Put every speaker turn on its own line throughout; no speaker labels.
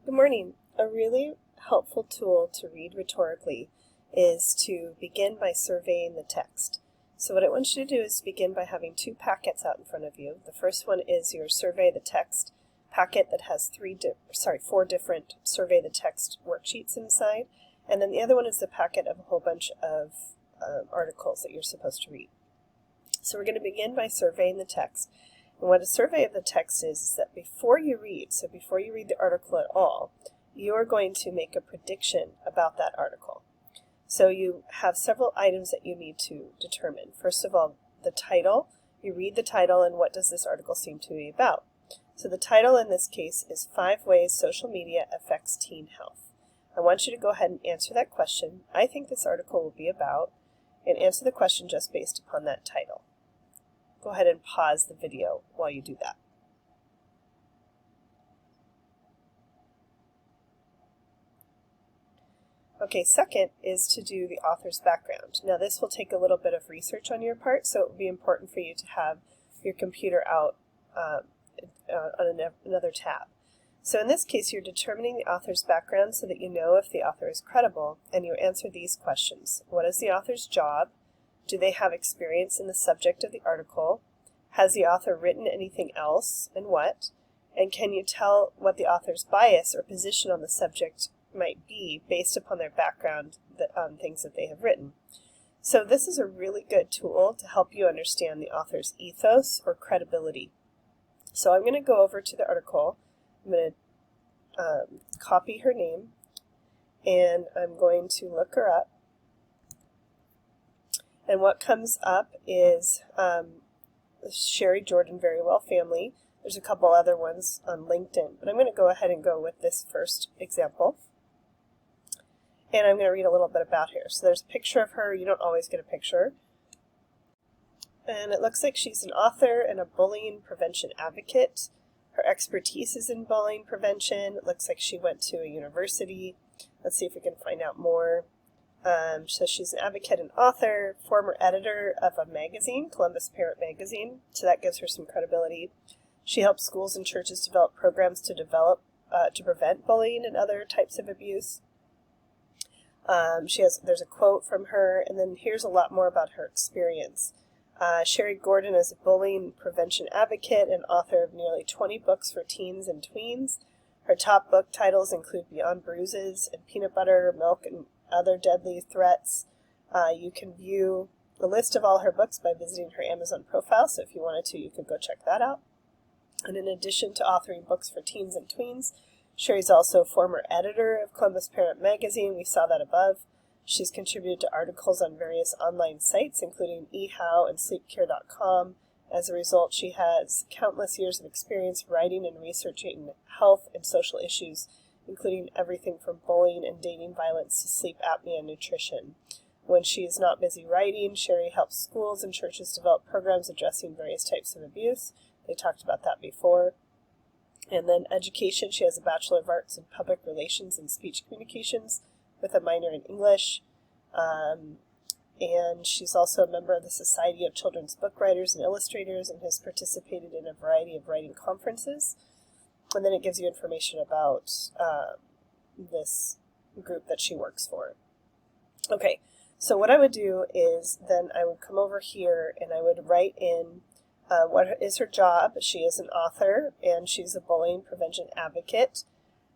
Good morning. A really helpful tool to read rhetorically is to begin by surveying the text. So what I want you to do is begin by having two packets out in front of you. The first one is your Survey the Text packet that has four different Survey the Text worksheets inside. And then the other one is the packet of a whole bunch of articles that you're supposed to read. So we're going to begin by surveying the text. And what a survey of the text is that before you read the article at all, you're going to make a prediction about that article. So you have several items that you need to determine. First of all, the title. You read the title and what does this article seem to be about. So the title in this case is 5 Ways Social Media Affects Teen Health. I want you to go ahead and answer that question. I think this article will be about, and answer the question just based upon that title. Go ahead and pause the video while you do that. Okay, second is to do the author's background. Now this will take a little bit of research on your part, so it will be important for you to have your computer out on another tab. So in this case, you're determining the author's background so that you know if the author is credible, and you answer these questions. What is the author's job? Do they have experience in the subject of the article? Has the author written anything else, and what? And can you tell what the author's bias or position on the subject might be based upon their background on things that they have written? So this is a really good tool to help you understand the author's ethos or credibility. So I'm going to go over to the article. I'm going to copy her name, and I'm going to look her up. And what comes up is Sherry Jordan Very Well Family. There's a couple other ones on LinkedIn, but I'm going to go ahead and go with this first example. And I'm going to read a little bit about her. So there's a picture of her. You don't always get a picture. And it looks like she's an author and a bullying prevention advocate. Her expertise is in bullying prevention. It looks like she went to a university. Let's see if we can find out more. So she's an advocate and author, former editor of a magazine, Columbus Parent Magazine, so that gives her some credibility. She helps schools and churches develop programs to prevent bullying and other types of abuse. There's a quote from her, and then here's a lot more about her experience. Sherry Gordon is a bullying prevention advocate and author of nearly 20 books for teens and tweens. Her top book titles include Beyond Bruises and Peanut Butter, Milk, and Other Deadly Threats. You can view the list of all her books by visiting her Amazon profile, so if you wanted to, you could go check that out. And in addition to authoring books for teens and tweens, Sherry's also a former editor of Columbus Parent Magazine. We saw that above. She's contributed to articles on various online sites, including eHow and sleepcare.com. As a result, she has countless years of experience writing and researching health and social issues, including everything from bullying and dating violence to sleep apnea and nutrition. When she is not busy writing, Sherry helps schools and churches develop programs addressing various types of abuse. They talked about that before. And then education, she has a Bachelor of Arts in Public Relations and Speech Communications with a minor in English. And she's also a member of the Society of Children's Book Writers and Illustrators and has participated in a variety of writing conferences. And then it gives you information about this group that she works for. Okay, so what I would do is then I would come over here and I would write in what is her job. She is an author and she's a bullying prevention advocate.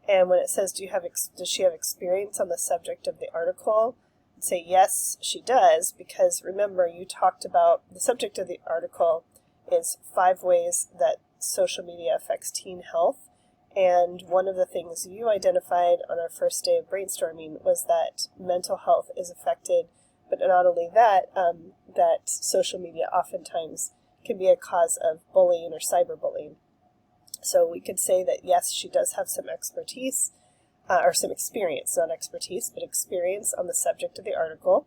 And when it says, does she have experience on the subject of the article? I'd say yes, she does, because remember you talked about the subject of the article is 5 ways that social media affects teen health. And one of the things you identified on our first day of brainstorming was that mental health is affected, but not only that, that social media oftentimes can be a cause of bullying or cyberbullying. So we could say that yes, she does have some expertise, or some experience, not expertise, but experience on the subject of the article.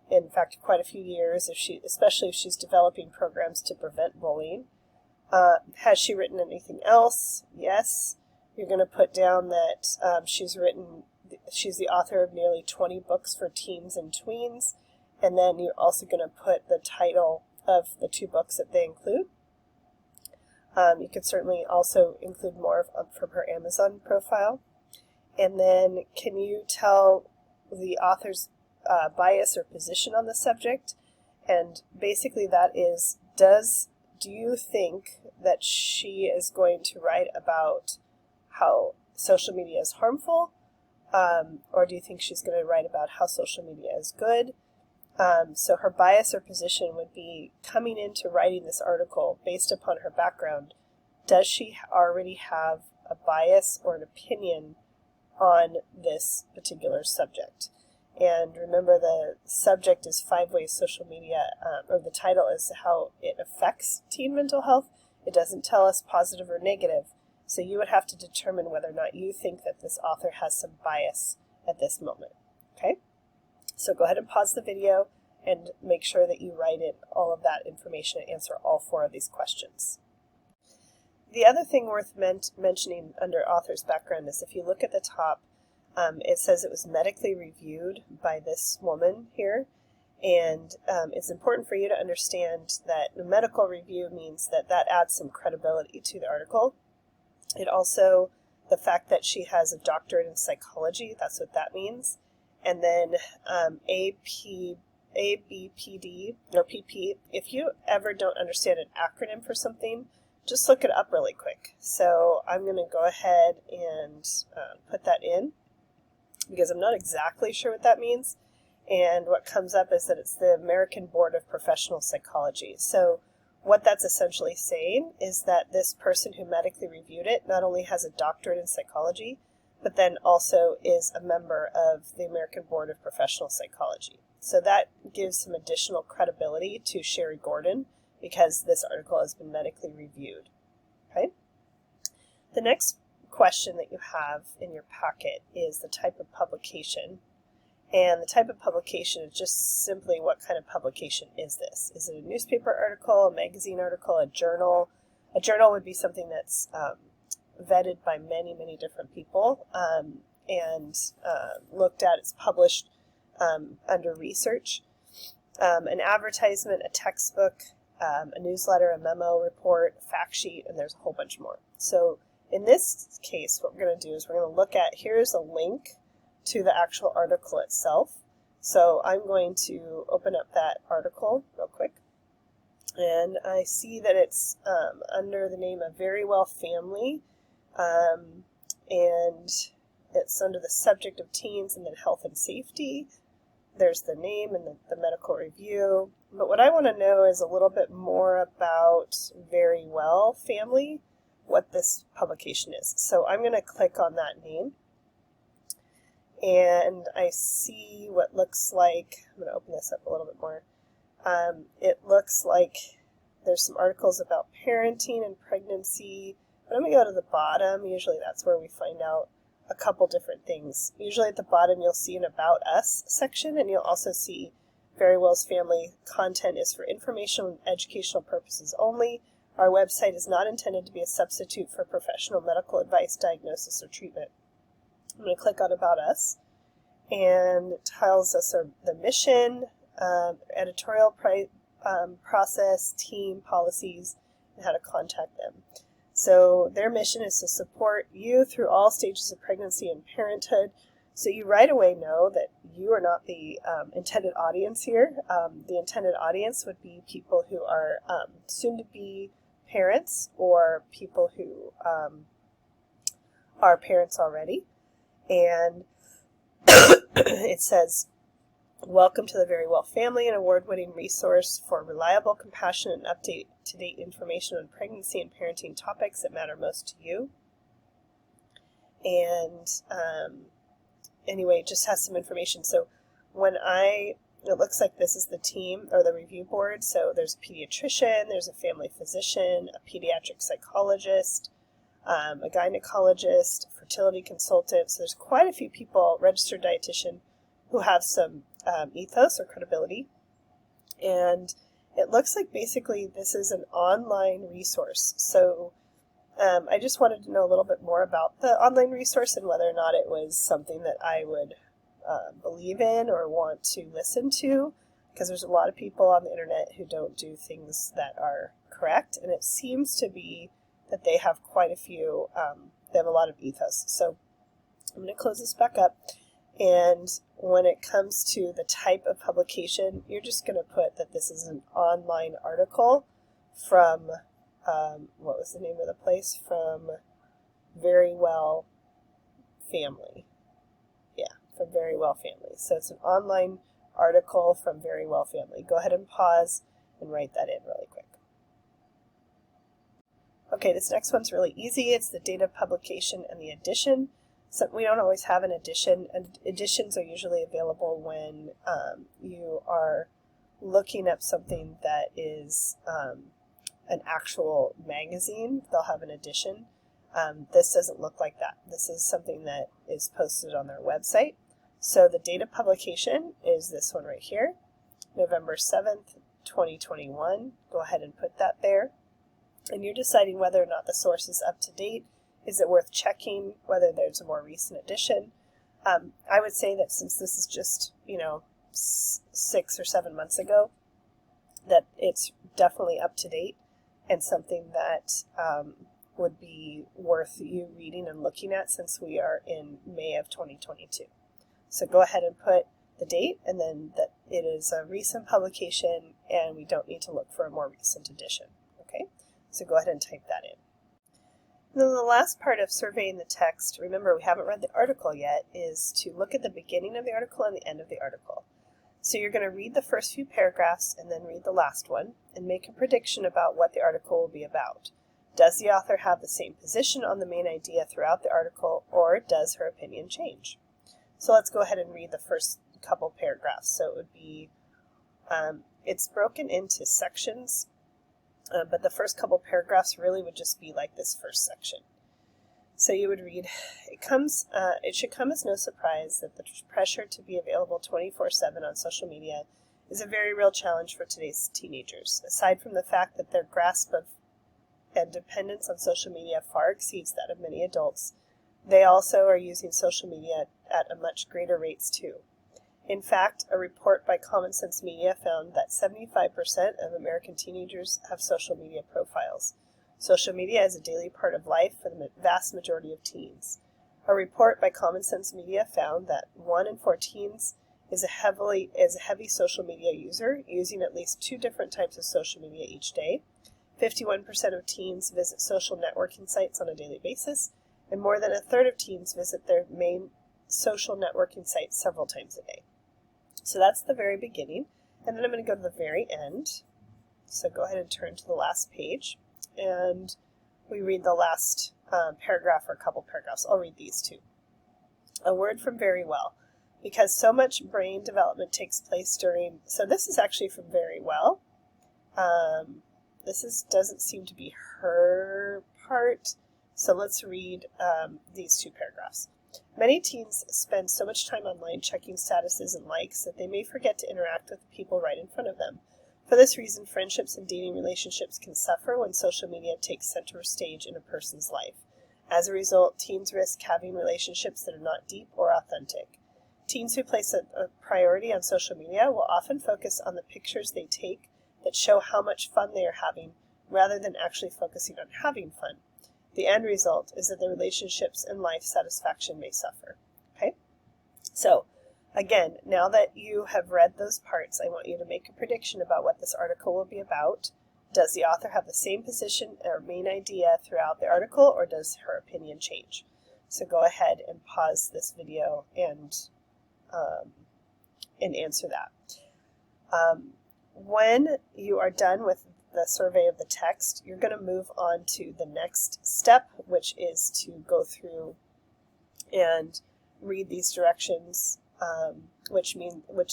In fact, quite a few years, especially if she's developing programs to prevent bullying. Has she written anything else? Yes. You're going to put down that she's the author of nearly 20 books for teens and tweens. And then you're also going to put the title of the 2 books that they include. You could certainly also include more from her Amazon profile. And then can you tell the author's bias or position on the subject? And basically that is, do you think that she is going to write about how social media is harmful? Or do you think she's going to write about how social media is good? So her bias or position would be, coming into writing this article based upon her background, does she already have a bias or an opinion on this particular subject? And remember, the subject is 5 ways social media, or the title is how it affects teen mental health. It doesn't tell us positive or negative. So you would have to determine whether or not you think that this author has some bias at this moment. Okay? So go ahead and pause the video and make sure that you write in all of that information and answer all 4 of these questions. The other thing worth mentioning under author's background is, if you look at the top, it says it was medically reviewed by this woman here. And it's important for you to understand that a medical review means that adds some credibility to the article. It also, the fact that she has a doctorate in psychology, that's what that means. And then ABPD or PP, if you ever don't understand an acronym for something, just look it up really quick. So I'm going to go ahead and put that in, because I'm not exactly sure what that means. And what comes up is that it's the American Board of Professional Psychology. So what that's essentially saying is that this person who medically reviewed it not only has a doctorate in psychology, but then also is a member of the American Board of Professional Psychology. So that gives some additional credibility to Sherry Gordon, because this article has been medically reviewed. Okay? The next question that you have in your packet is the type of publication. And the type of publication is just simply, what kind of publication is this? Is it a newspaper article, a magazine article, a journal? A journal would be something that's vetted by many, many different people and looked at. It's published under research. An advertisement, a textbook, a newsletter, a memo, report, a fact sheet, and there's a whole bunch more. So in this case, what we're going to do is we're going to look at, here's a link to the actual article itself. So I'm going to open up that article real quick. And I see that it's under the name of Very Well Family. And it's under the subject of teens and then health and safety. There's the name and the medical review. But what I want to know is a little bit more about Very Well Family, what this publication is. So I'm going to click on that name. And I see what looks like, I'm going to open this up a little bit more. It looks like there's some articles about parenting and pregnancy, but I'm going to go to the bottom. Usually that's where we find out a couple different things. Usually at the bottom you'll see an About Us section, and you'll also see Very Well's Family content is for informational and educational purposes only. Our website is not intended to be a substitute for professional medical advice, diagnosis, or treatment. I'm going to click on About Us, and it tells us the mission, editorial process, team, policies, and how to contact them. So their mission is to support you through all stages of pregnancy and parenthood. So you right away know that you are not the intended audience here. The intended audience would be people who are soon-to-be parents, or people who are parents already. And it says, welcome to the Very Well Family, an award-winning resource for reliable, compassionate, and up-to-date information on pregnancy and parenting topics that matter most to you. And anyway, it just has some information. So it looks like this is the team, or the review board. So there's a pediatrician, there's a family physician, a pediatric psychologist, a gynecologist, fertility consultant. So there's quite a few people, registered dietitian, who have some ethos or credibility. And it looks like basically this is an online resource. So I just wanted to know a little bit more about the online resource and whether or not it was something that I would believe in or want to listen to, because there's a lot of people on the internet who don't do things that are correct, and it seems to be that they have quite a few, they have a lot of ethos. So I'm going to close this back up. And when it comes to the type of publication, you're just going to put that this is an online article from, what was the name of the place? From Very Well Family. Yeah, from Very Well Family. So it's an online article from Very Well Family. Go ahead and pause and write that in really quick. Okay, this next one's really easy. It's the date of publication and the edition. So we don't always have an edition, and editions are usually available when you are looking up something that is an actual magazine. They'll have an edition. This doesn't look like that. This is something that is posted on their website. So the date of publication is this one right here, November 7th, 2021. Go ahead and put that there. And you're deciding whether or not the source is up to date. Is it worth checking whether there's a more recent edition? I would say that since this is just, 6 or 7 months ago, that it's definitely up to date and something that would be worth you reading and looking at since we are in May of 2022. So go ahead and put the date and then that it is a recent publication and we don't need to look for a more recent edition. Okay, so go ahead and type that in. And then the last part of surveying the text, remember we haven't read the article yet, is to look at the beginning of the article and the end of the article. So you're going to read the first few paragraphs and then read the last one and make a prediction about what the article will be about. Does the author have the same position on the main idea throughout the article, or does her opinion change? So let's go ahead and read the first couple paragraphs. So it would be, it's broken into sections. But the first couple paragraphs really would just be like this first section. So you would read, it should come as no surprise that the pressure to be available 24/7 on social media is a very real challenge for today's teenagers. Aside from the fact that their grasp of and dependence on social media far exceeds that of many adults, they also are using social media at a much greater rates too. In fact, a report by Common Sense Media found that 75% of American teenagers have social media profiles. Social media is a daily part of life for the vast majority of teens. A report by Common Sense Media found that 1 in 4 teens is a heavy social media user, using at least 2 different types of social media each day. 51% of teens visit social networking sites on a daily basis, and more than a third of teens visit their main social networking sites several times a day. So that's the very beginning, and then I'm going to go to the very end. So go ahead and turn to the last page, and we read the last paragraph or a couple paragraphs. I'll read these two. A word from Very Well. Because so much brain development takes place during... So this is actually from Very Well. Doesn't seem to be her part, so let's read these 2 paragraphs. Many teens spend so much time online checking statuses and likes that they may forget to interact with the people right in front of them. For this reason, friendships and dating relationships can suffer when social media takes center stage in a person's life. As a result, teens risk having relationships that are not deep or authentic. Teens who place a priority on social media will often focus on the pictures they take that show how much fun they are having, rather than actually focusing on having fun. The end result is that the relationships and life satisfaction may suffer. Okay? So, again, now that you have read those parts, I want you to make a prediction about what this article will be about. Does the author have the same position or main idea throughout the article, or does her opinion change? So go ahead and pause this video and answer that. When you are done with the survey of the text, you're going to move on to the next step, which is to go through and read these directions, which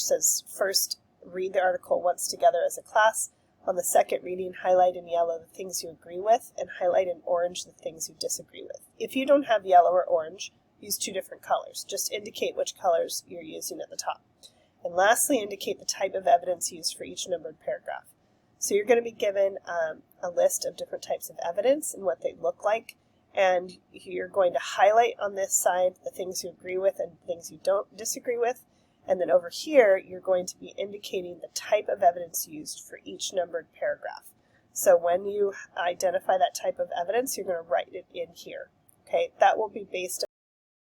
says first read the article once together as a class. On the second reading, highlight in yellow the things you agree with and highlight in orange the things you disagree with. If you don't have yellow or orange, use 2 different colors. Just indicate which colors you're using at the top. And lastly, indicate the type of evidence used for each numbered paragraph. So you're going to be given a list of different types of evidence and what they look like, and you're going to highlight on this side the things you agree with and things you don't disagree with, and then over here you're going to be indicating the type of evidence used for each numbered paragraph. So when you identify that type of evidence, you're going to write it in here. Okay, that will be based